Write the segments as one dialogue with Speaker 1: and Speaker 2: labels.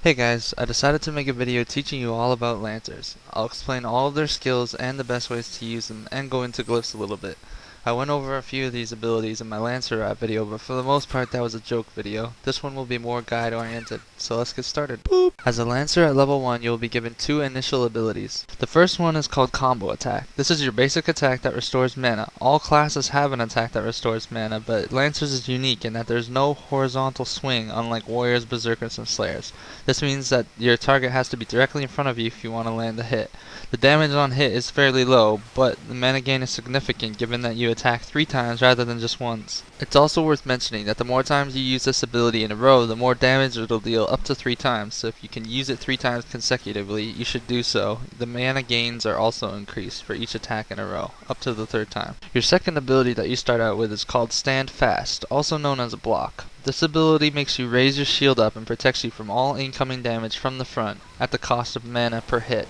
Speaker 1: Hey guys, I decided to make a video teaching you all about Lancers. I'll explain all of their skills and the best ways to use them and go into glyphs a little bit. I went over a few of these abilities in my Lancer rap video, but for the most part that was a joke video. This one will be more guide oriented, so let's get started. Boop. As a Lancer at level 1 you will be given two initial abilities. The first one is called Combo Attack. This is your basic attack that restores mana. All classes have an attack that restores mana, but Lancers is unique in that there's no horizontal swing unlike Warriors, Berserkers, and Slayers. This means that your target has to be directly in front of you if you want to land a hit. The damage on hit is fairly low, but the mana gain is significant given that you attack 3 times rather than just once. It's also worth mentioning that the more times you use this ability in a row, the more damage it'll deal, up to 3 times, so if you can use it 3 times consecutively, you should do so. The mana gains are also increased for each attack in a row, up to the 3rd time. Your second ability that you start out with is called Stand Fast, also known as a block. This ability makes you raise your shield up and protects you from all incoming damage from the front, at the cost of mana per hit.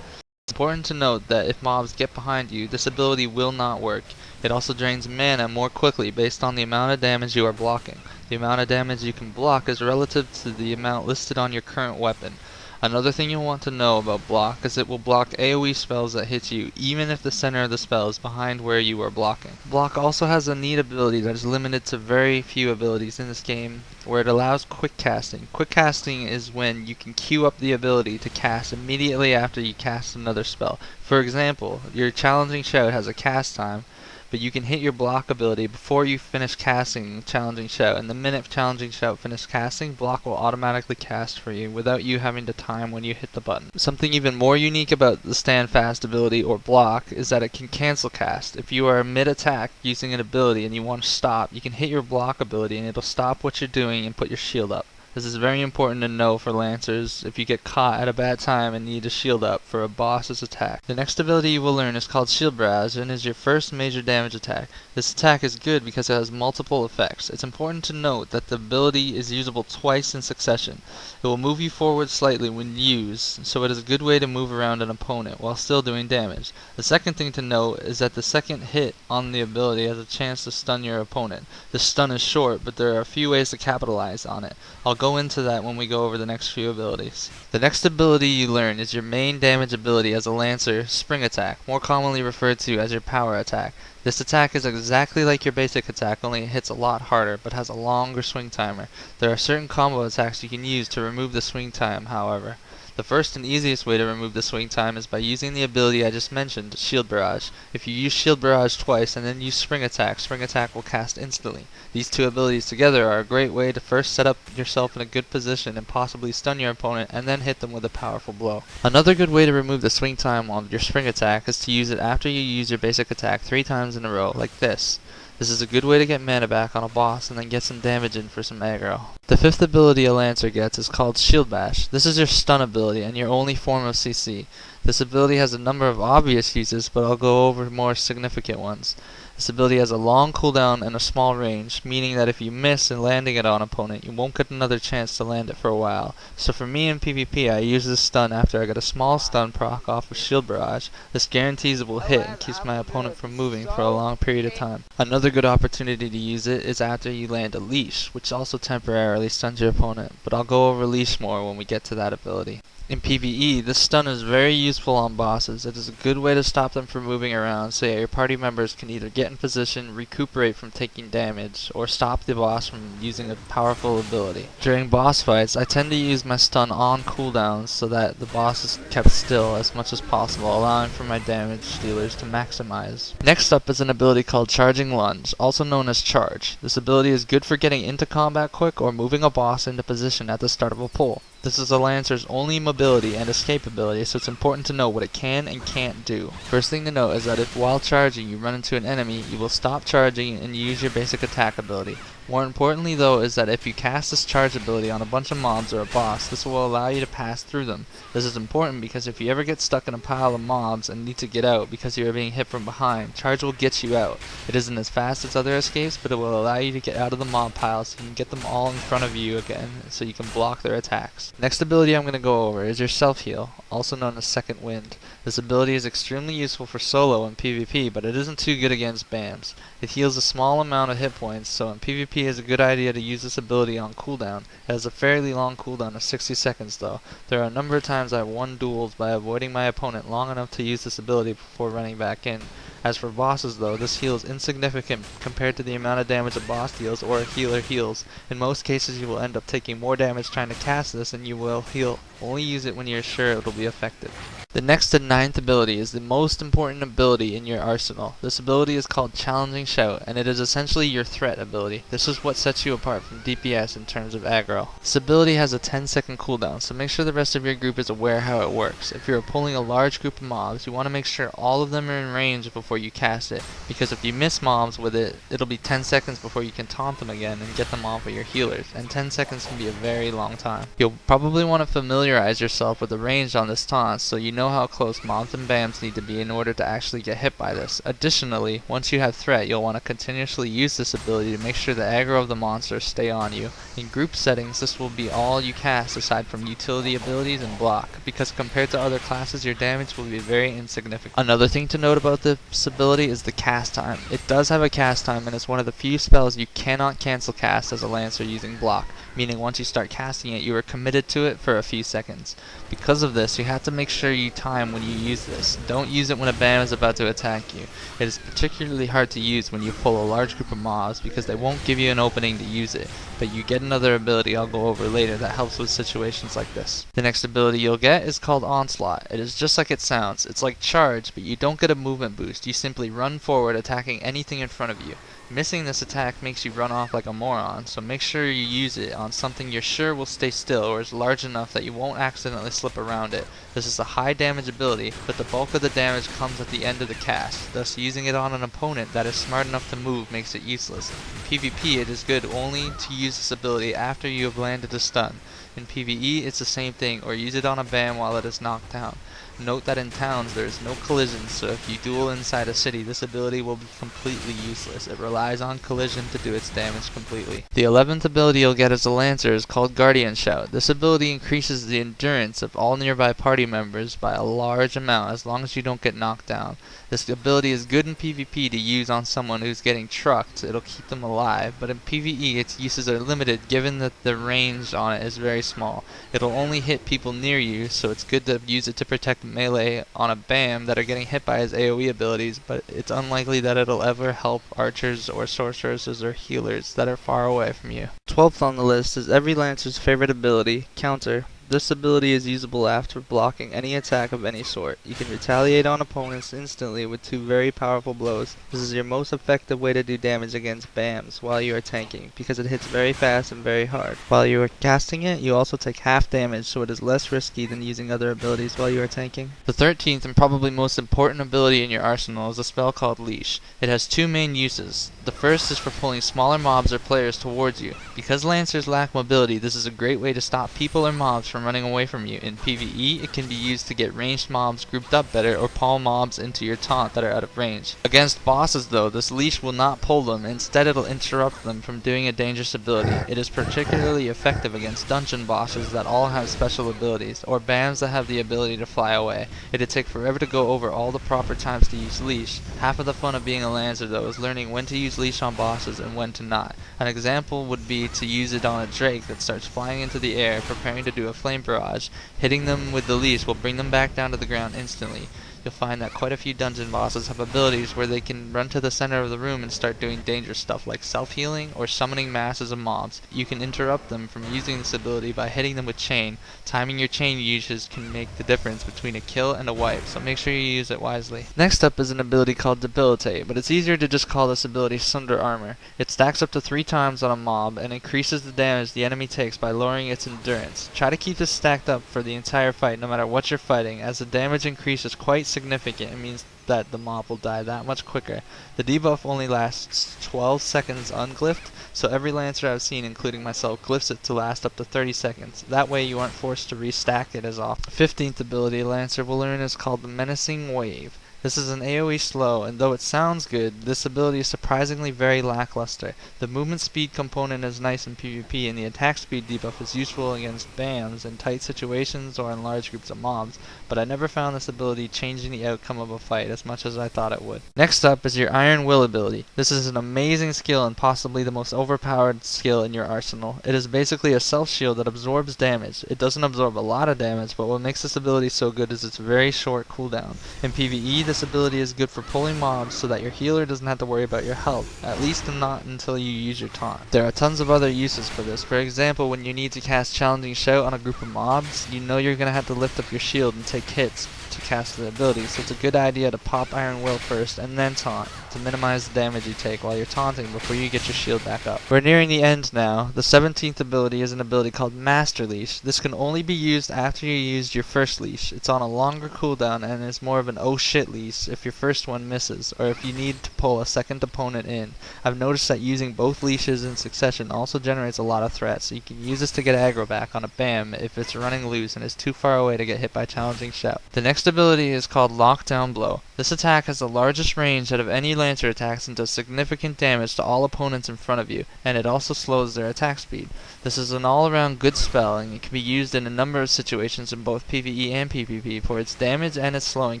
Speaker 1: It's important to note that if mobs get behind you, this ability will not work. It also drains mana more quickly based on the amount of damage you are blocking. The amount of damage you can block is relative to the amount listed on your current weapon. Another thing you'll want to know about block is it will block AoE spells that hit you, even if the center of the spell is behind where you are blocking. Block also has a neat ability that is limited to very few abilities in this game, where it allows quick casting. Quick casting is when you can queue up the ability to cast immediately after you cast another spell. For example, your Challenging Shout has a cast time, but you can hit your block ability before you finish casting Challenging Shout, and the minute Challenging Shout finishes casting, block will automatically cast for you without you having to time when you hit the button. Something even more unique about the Stand Fast ability or block is that it can cancel cast. If you are mid-attack using an ability and you want to stop, you can hit your block ability and it'll stop what you're doing and put your shield up. This is very important to know for Lancers if you get caught at a bad time and need to shield up for a boss's attack. The next ability you will learn is called Shield Barrage and is your first major damage attack. This attack is good because it has multiple effects. It's important to note that the ability is usable twice in succession. It will move you forward slightly when used, so it is a good way to move around an opponent while still doing damage. The second thing to note is that the second hit on the ability has a chance to stun your opponent. The stun is short, but there are a few ways to capitalize on it. I'll go into that when we go over the next few abilities. The next ability you learn is your main damage ability as a Lancer, Spring Attack, more commonly referred to as your power attack. This attack is exactly like your basic attack, only it hits a lot harder, but has a longer swing timer. There are certain combo attacks you can use to remove the swing time, however. The first and easiest way to remove the swing time is by using the ability I just mentioned, Shield Barrage. If you use Shield Barrage twice and then use Spring Attack will cast instantly. These two abilities together are a great way to first set up yourself in a good position and possibly stun your opponent and then hit them with a powerful blow. Another good way to remove the swing time on your Spring Attack is to use it after you use your basic attack 3 times in a row, like this. This is a good way to get mana back on a boss and then get some damage in for some aggro. The fifth ability a Lancer gets is called Shield Bash. This is your stun ability and your only form of CC. This ability has a number of obvious uses, but I'll go over more significant ones. This ability has a long cooldown and a small range, meaning that if you miss in landing it on an opponent, you won't get another chance to land it for a while. So for me in PvP, I use this stun after I get a small stun proc off of Shield Barrage. This guarantees it will hit and keeps my opponent from moving for a long period of time. Another good opportunity to use it is after you land a Leash, which also temporarily stuns your opponent, but I'll go over Leash more when we get to that ability. In PvE, this stun is very useful on bosses. It is a good way to stop them from moving around, so your party members can either get in position, recuperate from taking damage, or stop the boss from using a powerful ability. During boss fights, I tend to use my stun on cooldowns so that the boss is kept still as much as possible, allowing for my damage dealers to maximize. Next up is an ability called Charging Lunge, also known as Charge. This ability is good for getting into combat quick or moving a boss into position at the start of a pull. This is a Lancer's only mobility and escape ability, so it's important to know what it can and can't do. First thing to note is that if while charging you run into an enemy, you will stop charging and use your basic attack ability. More importantly though is that if you cast this charge ability on a bunch of mobs or a boss, this will allow you to pass through them. This is important because if you ever get stuck in a pile of mobs and need to get out because you are being hit from behind, charge will get you out. It isn't as fast as other escapes, but it will allow you to get out of the mob pile so you can get them all in front of you again, so you can block their attacks. Next ability I'm going to go over is your Self Heal, also known as Second Wind. This ability is extremely useful for solo and PvP, but it isn't too good against BAMs. It heals a small amount of hit points, so in PvP PvP is a good idea to use this ability on cooldown. It has a fairly long cooldown of 60 seconds though. There are a number of times I won duels by avoiding my opponent long enough to use this ability before running back in. As for bosses though, this heal is insignificant compared to the amount of damage a boss deals or a healer heals. In most cases you will end up taking more damage trying to cast this than you will heal. Only use it when you're sure it will be effective. The next and 9th ability is the most important ability in your arsenal. This ability is called Challenging Shout, and it is essentially your threat ability. This is what sets you apart from DPS in terms of aggro. This ability has a 10-second cooldown, so make sure the rest of your group is aware how it works. If you're pulling a large group of mobs, you want to make sure all of them are in range before you cast it, because if you miss mobs with it, it'll be 10 seconds before you can taunt them again and get them off of your healers, and 10 seconds can be a very long time. You'll probably want to familiarize yourself with the range on this taunt so you know how close mobs and BAMs need to be in order to actually get hit by this. Additionally, once you have threat, you'll want to continuously use this ability to make sure the aggro of the monsters stay on you. In group settings, this will be all you cast aside from utility abilities and block, because compared to other classes, your damage will be very insignificant. Another thing to note about this ability is the cast time. It does have a cast time, and it's one of the few spells you cannot cancel cast as a Lancer using block, meaning once you start casting it, you are committed to it for a few seconds. Because of this, you have to make sure you time when you use this. Don't use it when a BAM is about to attack you. It is particularly hard to use when you pull a large group of mobs because they won't give you an opening to use it, but you get another ability I'll go over later that helps with situations like this. The next ability you'll get is called Onslaught. It is just like it sounds. It's like Charge, but you don't get a movement boost. You simply run forward attacking anything in front of you. Missing this attack makes you run off like a moron, so make sure you use it on something you're sure will stay still or is large enough that you won't accidentally slip around it. This is a high damage ability, but the bulk of the damage comes at the end of the cast, thus using it on an opponent that is smart enough to move makes it useless. In PvP it is good only to use this ability after you have landed a stun. In PvE it's the same thing, or use it on a BAM while it is knocked down. Note that in towns there is no collision, so if you duel inside a city, this ability will be completely useless. It relies on collision to do its damage completely. The 11th ability you'll get as a Lancer is called Guardian Shout. This ability increases the endurance of all nearby party members by a large amount as long as you don't get knocked down. This ability is good in PvP to use on someone who's getting trucked. It'll keep them alive, but in PvE its uses are limited given that the range on it is very small. It'll only hit people near you, so it's good to use it to protect melee on a BAM that are getting hit by his AoE abilities, but it's unlikely that it'll ever help archers or sorceresses or healers that are far away from you. 12th on the list is every Lancer's favorite ability, Counter. This ability is usable after blocking any attack of any sort. You can retaliate on opponents instantly with 2 very powerful blows. This is your most effective way to do damage against BAMs while you are tanking, because it hits very fast and very hard. While you are casting it, you also take half damage, so it is less risky than using other abilities while you are tanking. The 13th and probably most important ability in your arsenal is a spell called Leash. It has 2 main uses. The first is for pulling smaller mobs or players towards you. Because Lancers lack mobility, this is a great way to stop people or mobs from running away from you. In PvE, it can be used to get ranged mobs grouped up better or pull mobs into your taunt that are out of range. Against bosses though, this Leash will not pull them, instead it'll interrupt them from doing a dangerous ability. It is particularly effective against dungeon bosses that all have special abilities, or BAMs that have the ability to fly away. It'd take forever to go over all the proper times to use Leash. Half of the fun of being a Lancer though is learning when to use Leash on bosses and when to not. An example would be to use it on a Drake that starts flying into the air, preparing to do a flame barrage. Hitting them with the Leash will bring them back down to the ground instantly. You'll find that quite a few dungeon bosses have abilities where they can run to the center of the room and start doing dangerous stuff like self-healing or summoning masses of mobs. You can interrupt them from using this ability by hitting them with chain. Timing your chain uses can make the difference between a kill and a wipe, so make sure you use it wisely. Next up is an ability called Debilitate, but it's easier to just call this ability Sunder Armor. It stacks up to 3 times on a mob and increases the damage the enemy takes by lowering its endurance. Try to keep this stacked up for the entire fight no matter what you're fighting, as the damage increase is quite significant. It means that the mob will die that much quicker. The debuff only lasts 12 seconds unglyphed, so every Lancer I've seen, including myself, glyphs it to last up to 30 seconds. That way you aren't forced to restack it as often. The 15th ability a Lancer will learn is called the Menacing Wave. This is an AoE slow, and though it sounds good, this ability is surprisingly very lackluster. The movement speed component is nice in PvP, and the attack speed debuff is useful against BAMs in tight situations or in large groups of mobs, but I never found this ability changing the outcome of a fight as much as I thought it would. Next up is your Iron Will ability. This is an amazing skill and possibly the most overpowered skill in your arsenal. It is basically a self shield that absorbs damage. It doesn't absorb a lot of damage, but what makes this ability so good is its very short cooldown. In PvE, this ability is good for pulling mobs so that your healer doesn't have to worry about your health, at least not until you use your taunt. There are tons of other uses for this. For example, when you need to cast Challenging Shout on a group of mobs, you know you're going to have to lift up your shield and take hits to cast the ability, so it's a good idea to pop Iron Will first and then taunt to minimize the damage you take while you're taunting before you get your shield back up. We're nearing the end now. The 17th ability is an ability called Master Leash. This can only be used after you used your first leash. It's on a longer cooldown and is more of an oh shit leash if your first one misses, or if you need to pull a second opponent in. I've noticed that using both leashes in succession also generates a lot of threats, so you can use this to get aggro back on a BAM if it's running loose and is too far away to get hit by Challenging Shout. The next ability is called Lockdown Blow. This attack has the largest range out of any Lancer attacks and does significant damage to all opponents in front of you, and it also slows their attack speed. This is an all-around good spell, and it can be used in a number of situations in both PvE and PvP for its damage and its slowing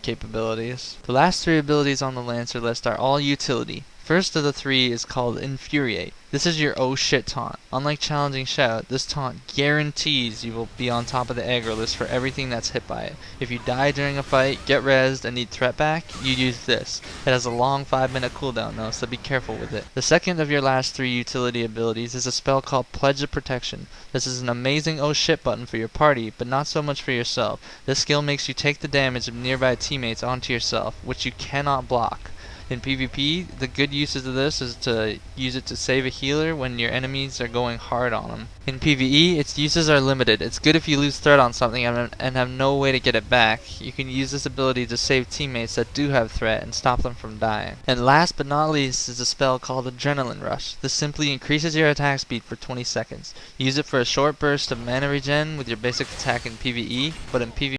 Speaker 1: capabilities. The last three abilities on the Lancer list are all utility. First of the three is called Infuriate. This is your oh shit taunt. Unlike Challenging Shout, this taunt guarantees you will be on top of the aggro list for everything that's hit by it. If you die during a fight, get rezzed, and need threat back, you use this. It has a long 5-minute cooldown though, so be careful with it. The second of your last three utility abilities is a spell called Pledge of Protection. This is an amazing oh shit button for your party, but not so much for yourself. This skill makes you take the damage of nearby teammates onto yourself, which you cannot block. In PvP, the good uses of this is to use it to save a healer when your enemies are going hard on them. In PvE, its uses are limited. It's good if you lose threat on something and have no way to get it back. You can use this ability to save teammates that do have threat and stop them from dying. And last but not least is a spell called Adrenaline Rush. This simply increases your attack speed for 20 seconds. Use it for a short burst of mana regen with your basic attack in PvE, but in PvP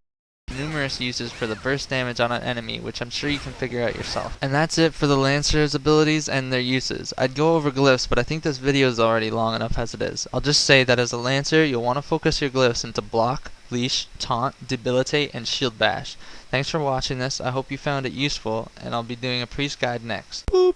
Speaker 1: numerous uses for the burst damage on an enemy, which I'm sure you can figure out yourself. And that's it for the Lancer's abilities and their uses. I'd go over glyphs, but I think this video is already long enough as it is. I'll just say that as a Lancer, you'll want to focus your glyphs into Block, Leash, Taunt, Debilitate, and Shield Bash. Thanks for watching this. I hope you found it useful, and I'll be doing a priest guide next. Boop!